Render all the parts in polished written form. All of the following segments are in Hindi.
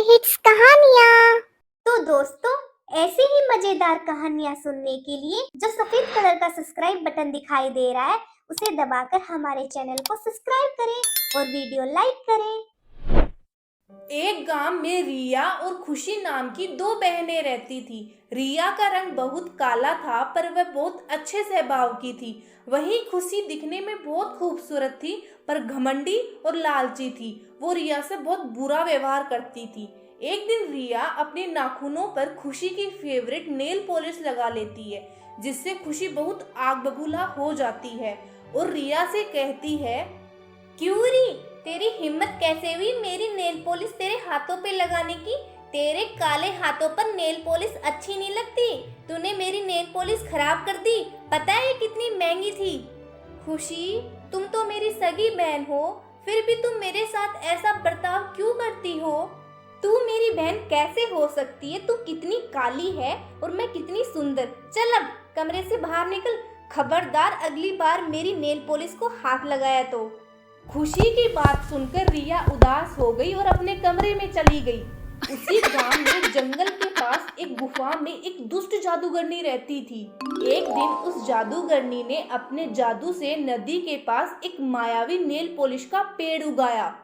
हिट्स कहानियाँ। तो दोस्तों, ऐसी ही मजेदार कहानियाँ सुनने के लिए जो सफेद कलर का सब्सक्राइब बटन दिखाई दे रहा है उसे दबाकर हमारे चैनल को सब्सक्राइब करें और वीडियो लाइक करें। एक गांव में रिया और खुशी नाम की दो बहनें रहती थी। रिया का रंग बहुत काला था पर वह बहुत अच्छे स्वभाव की थी। वहीं खुशी दिखने में बहुत खूबसूरत थी पर घमंडी और लालची थी। वो रिया से बहुत बुरा व्यवहार करती थी। एक दिन रिया अपने नाखूनों पर खुशी की फेवरेट नेल पॉलिश लगा लेती है, जिससे खुशी बहुत आग बबूला हो जाती है और रिया से कहती है, क्यों री, तेरी हिम्मत कैसे हुई मेरी नेल पॉलिश तेरे हाथों पे लगाने की? तेरे काले हाथों पर नेल पॉलिश अच्छी नहीं लगती। तूने मेरी नेल पॉलिश खराब कर दी। पता है कितनी महंगी थी? खुशी, तुम तो मेरी सगी बहन हो, फिर भी तुम मेरे साथ ऐसा बर्ताव क्यों करती हो? तू मेरी बहन कैसे हो सकती है? तू कितनी काली है और मैं कितनी सुंदर। चल अब कमरे से बाहर निकल। खबरदार अगली बार मेरी नेल पॉलिश को हाथ लगाया तो। खुशी की बात सुनकर रिया उदास हो गई और अपने कमरे में चली गई। उसी गांव में जंगल के पास एक गुफा में एक दुष्ट जादूगरनी रहती थी। एक दिन उस जादूगरनी ने अपने जादू से नदी के पास एक मायावी नेल पॉलिश का पेड़ उगाया।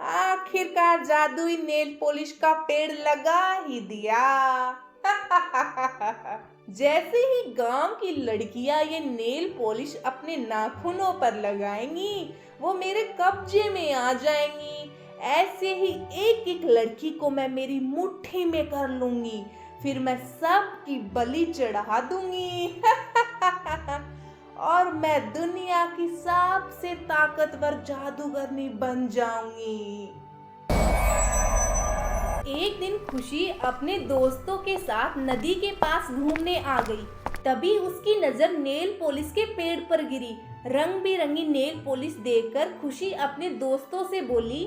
आखिरकार जादुई नेल पॉलिश का पेड़ लगा ही दिया। जैसे ही गांव की लड़कियां ये नेल पॉलिश अपने नाखूनों पर लगाएंगी, वो मेरे कब्जे में आ जाएंगी। ऐसे ही एक एक लड़की को मैं मेरी मुट्ठी में कर लूंगी, फिर मैं सबकी बलि चढ़ा दूंगी। और मैं दुनिया की सबसे ताकतवर जादूगरनी बन जाऊंगी। एक दिन खुशी अपने दोस्तों के साथ नदी के पास घूमने आ गई। तभी उसकी नजर नेल पॉलिश के पेड़ पर गिरी। रंग बिरंगी नेल पॉलिश देखकर खुशी अपने दोस्तों से बोली,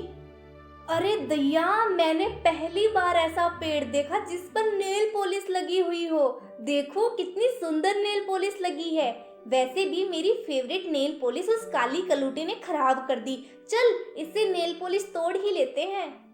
अरे दैया, मैंने पहली बार ऐसा पेड़ देखा जिस पर नेल पॉलिश लगी हुई हो। देखो कितनी सुंदर नेल पॉलिश लगी है। वैसे भी मेरी फेवरेट नेल पॉलिश उस काली कलूटी ने खराब कर दी। चल इससे नेल पॉलिश तोड़ ही लेते हैं।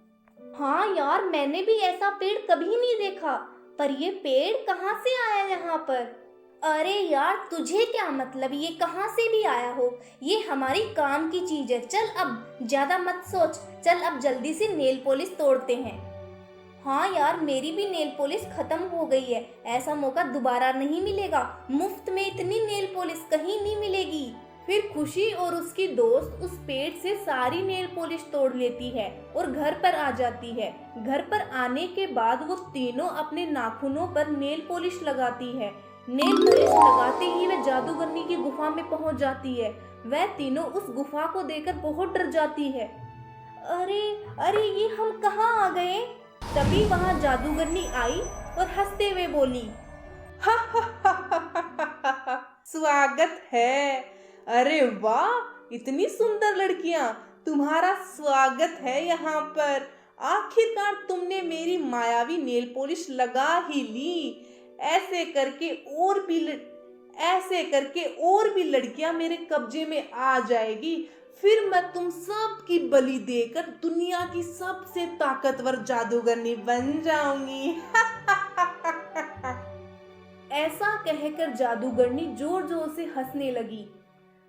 हाँ यार, मैंने भी ऐसा पेड़ कभी नहीं देखा। पर ये पेड़ कहाँ से आया यहाँ पर? अरे यार, तुझे क्या मतलब ये कहाँ से भी आया हो? ये हमारी काम की चीज है। चल अब ज्यादा मत सोच। चल अब जल्दी से नेल पॉलिश तोड़ते हैं। हाँ यार, मेरी भी नेल पॉलिश खत्म हो गई है। ऐसा मौका दोबारा नहीं मिलेगा। मुफ्त में इतनी नेल पॉलिश कहीं नहीं मिलेगी। फिर खुशी और उसकी दोस्त उस पेड़ से सारी नेल पॉलिश तोड़ लेती है और घर पर आ जाती है। घर पर आने के बाद वो तीनों अपने नाखूनों पर नेल पॉलिश लगाती है। नेल पॉलिश लगाते ही वह जादूगरनी की गुफा में पहुंच जाती है। वह तीनों उस गुफा को देखकर बहुत डर जाती है। अरे अरे, ये हम कहाँ आ गए? तभी वहां जादूगरनी आई और हंसते हुए बोली, स्वागत है। अरे वाह, इतनी सुंदर लड़कियां, तुम्हारा स्वागत है यहाँ पर। आखिरकार तुमने मेरी मायावी नेल पॉलिश लगा ही ली। ऐसे करके और भी लड़कियां मेरे कब्जे में आ जाएगी। फिर मैं तुम सब की बलि देकर दुनिया की सबसे ताकतवर जादूगरनी बन जाऊंगी। ऐसा कहकर जादूगरनी जोर जोर से हंसने लगी।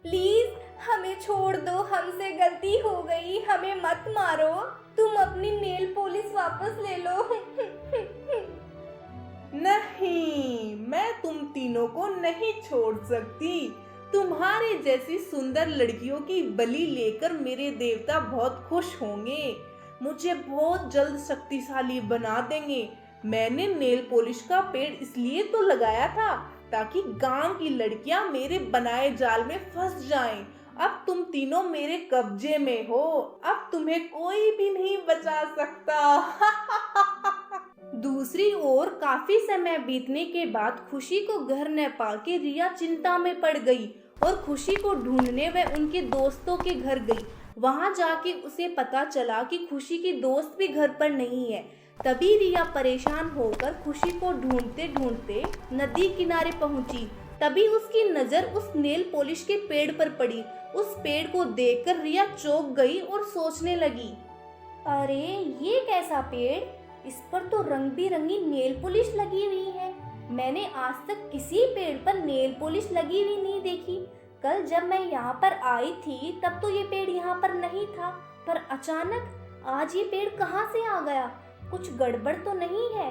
प्लीज हमें छोड़ दो, हमसे गलती हो गई, हमें मत मारो। तुम अपनी नेल पॉलिश वापस ले लो। नहीं, मैं तुम तीनों को नहीं छोड़ सकती। तुम्हारे जैसी सुंदर लड़कियों की बलि लेकर मेरे देवता बहुत खुश होंगे, मुझे बहुत जल्द शक्तिशाली बना देंगे। मैंने नेल पॉलिश का पेड़ इसलिए तो लगाया था ताकि गांव की लड़कियां मेरे बनाए जाल में फंस जाएं। अब तुम तीनों मेरे कब्जे में हो, अब तुम्हें कोई भी नहीं बचा सकता। दूसरी ओर काफी समय बीतने के बाद खुशी को घर न पाके रिया चिंता में पड़ गई और खुशी को ढूंढने वह उनके दोस्तों के घर गई। वहां जाके उसे पता चला कि खुशी की दोस्त भी घर पर नहीं है। तभी रिया परेशान होकर खुशी को ढूंढते ढूंढते नदी किनारे पहुंची। तभी उसकी नजर उस नेल पॉलिश के पेड़ पर पड़ी। उस पेड़ को देखकर रिया चौंक गई और सोचने लगी, अरे ये कैसा पेड़, इस पर तो रंग बिरंगी नेल पॉलिश लगी हुई है। मैंने आज तक किसी पेड़ पर नेल पॉलिश लगी हुई नहीं देखी। कल जब मैं यहाँ पर आई थी तब तो ये पेड़ यहाँ पर नहीं था, पर अचानक आज ये पेड़ कहाँ से आ गया? कुछ गड़बड़ तो नहीं है?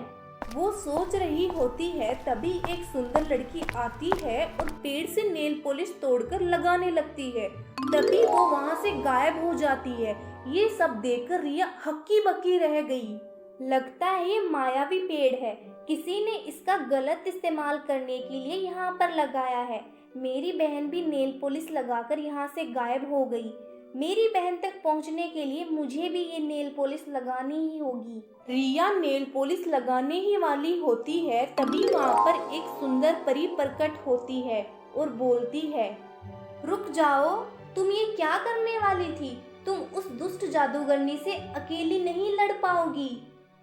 वो सोच रही होती है तभी एक सुंदर लड़की आती है और पेड़ से नेल पॉलिश तोड़कर लगाने लगती है। तभी वो वहाँ से गायब हो जाती है। ये सब देखकर रिया हक्की बक्की रह गई। लगता है ये मायावी पेड़ है, किसी ने इसका गलत इस्तेमाल करने के लिए यहाँ पर लगाया है। मेरी बहन भी नेल पॉलिश लगाकर यहाँ से गायब हो गई। मेरी बहन तक पहुँचने के लिए मुझे भी ये नेल पॉलिश लगानी ही होगी। रिया नेल पॉलिश लगाने ही वाली होती है तभी वहाँ पर एक सुंदर परी प्रकट होती है और बोलती है, रुक जाओ, तुम ये क्या करने वाली थी? तुम उस दुष्ट जादूगरनी से अकेली नहीं लड़ पाओगी।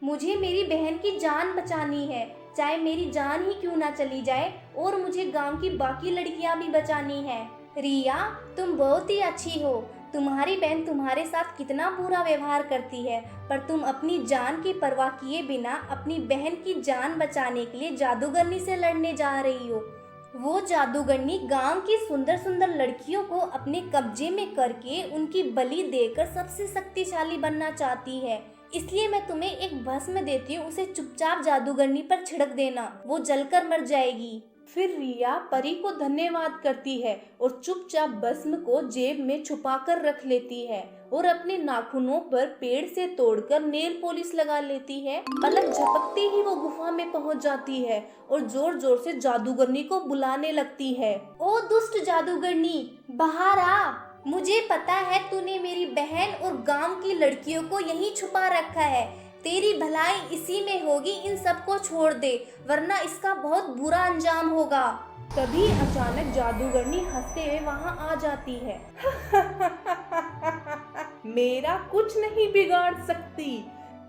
मुझे मेरी बहन की जान बचानी है, चाहे मेरी जान ही क्यों ना चली जाए, और मुझे गांव की बाकी लड़कियां भी बचानी है। रिया, तुम बहुत ही अच्छी हो। तुम्हारी बहन तुम्हारे साथ कितना बुरा व्यवहार करती है, पर तुम अपनी जान की परवाह किए बिना अपनी बहन की जान बचाने के लिए जादूगरनी से लड़ने जा रही हो। वो जादूगरनी गांव की सुंदर सुंदर लड़कियों को अपने कब्जे में करके उनकी बलि देकर सबसे शक्तिशाली बनना चाहती है। इसलिए मैं तुम्हें एक भस्म देती हूँ, उसे चुपचाप जादूगरनी पर छिड़क देना, वो जलकर मर जाएगी। फिर रिया परी को धन्यवाद करती है और चुपचाप भस्म को जेब में छुपा कर रख लेती है और अपने नाखूनों पर पेड़ से तोड़कर नेल पॉलिश लगा लेती है। पलक झपकते ही वो गुफा में पहुंच जाती है और जोर जोर से जादूगरनी को बुलाने लगती है। ओ दुष्ट जादूगरनी, बाहर आ। मुझे पता है तूने मेरी बहन और गांव की लड़कियों को यहीं छुपा रखा है। तेरी भलाई इसी में होगी, इन सबको छोड़ दे, वरना इसका बहुत बुरा अंजाम होगा। तभी अचानक जादूगरनी हंसते हुए वहाँ आ जाती है। मेरा कुछ नहीं बिगाड़ सकती,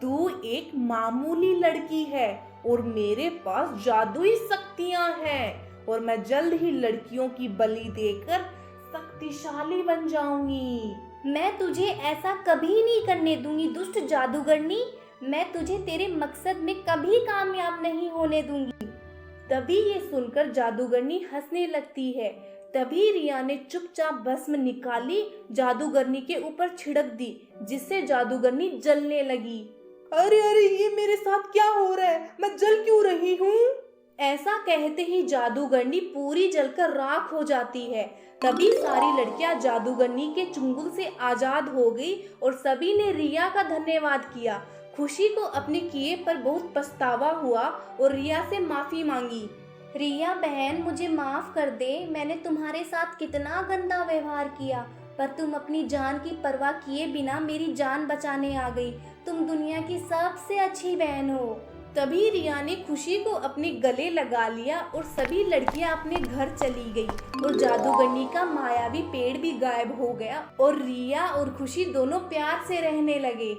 तू एक मामूली लड़की है और मेरे पास जादुई शक्तियाँ हैं और मैं जल्द ही लड़कियों की बलि देकर शक्तिशाली बन जाऊंगी। मैं तुझे ऐसा कभी नहीं करने दूंगी दुष्ट जादूगरनी। मैं तुझे तेरे मकसद में कभी कामयाब नहीं होने दूंगी। तभी ये सुनकर जादूगरनी हंसने लगती है। तभी रिया ने चुपचाप भस्म निकाली, जादूगरनी के ऊपर छिड़क दी, जिससे जादूगरनी जलने लगी। अरे अरे, ये मेरे साथ क्या हो रहा है? मैं जल क्यों रही हूँ? ऐसा कहते ही जादूगरनी पूरी जलकर राख हो जाती है। तभी सारी लड़कियां जादूगरनी के चुंगल से आजाद हो गई और सभी ने रिया का धन्यवाद किया। खुशी को अपने किए पर बहुत पछतावा हुआ और रिया से माफी मांगी। रिया बहन, मुझे माफ कर दे, मैंने तुम्हारे साथ कितना गंदा व्यवहार किया, पर तुम अपनी जान की परवाह किए बिना मेरी जान बचाने आ गई। तुम दुनिया की सबसे अच्छी बहन हो। तभी रिया ने खुशी को अपने गले लगा लिया और सभी लड़कियां अपने घर चली गई और जादूगरनी का मायावी पेड़ भी गायब हो गया और रिया और खुशी दोनों प्यार से रहने लगे।